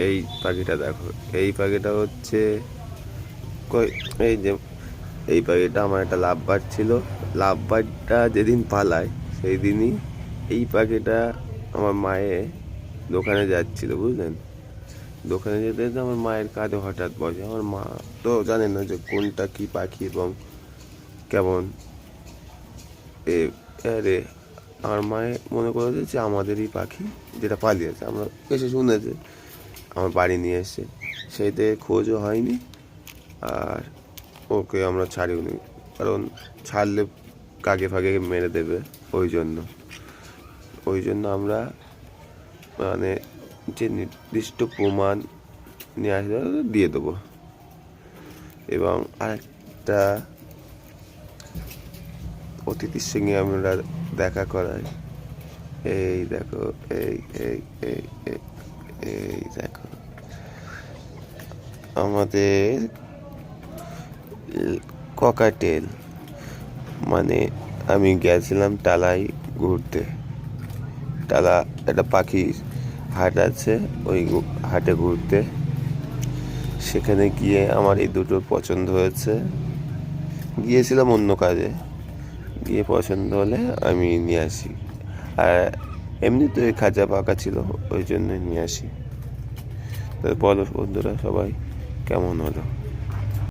এই পাখিটা দেখো, এই পাখিটা হচ্ছে কই, এই যে এই পাখিটা আমার একটা লাভ বার্ড ছিল। লাভ বার্ডটা যেদিন পালায় সেই দিনই এই পাখিটা আমার মায়ের দোকানে যাচ্ছিল, বুঝলেন। দোকানে যেতে যেতে আমার মায়ের কাঁধে হঠাৎ বসে। আমার মা তো জানে না যে কোনটা কি পাখি এবং কেমন। এ আরে আমার মায়ে মনে করেছে যে আমাদেরই পাখি, যেটা পালিয়েছে। আমরা এসে শুনেছে, আমার বাড়ি নিয়ে এসছে। সেইতে খোঁজও হয়নি, আর ওকে আমরা ছাড়িও নি, কারণ ছাড়লে কাকে ফাঁকে মেরে দেবে। ওই জন্য ওই জন্য আমরা মানে যে নির্দিষ্ট প্রমাণ নিয়ে আসবে দিয়ে দেবো। এবং আরেকটা অতিথির সঙ্গে আমরা দেখা করাই। এই দেখো, এই এই এই এই এই দেখো আমাদের ককাটেল। মানে আমি গেছিলাম টালায় ঘুরতে। টালা একটা পাখি হাট আছে, ওই হাটে ঘুরতে। সেখানে গিয়ে আমার এই দুটো পছন্দ হয়েছে। গিয়েছিলাম অন্য কাজে, গিয়ে পছন্দ হলে আমি নিয়ে আসি। আর এমনি তো এই খাঁচা পাকা ছিল, ওই জন্য নিয়ে আসি। তো বলো বন্ধুরা সবাই, কেমন হলো?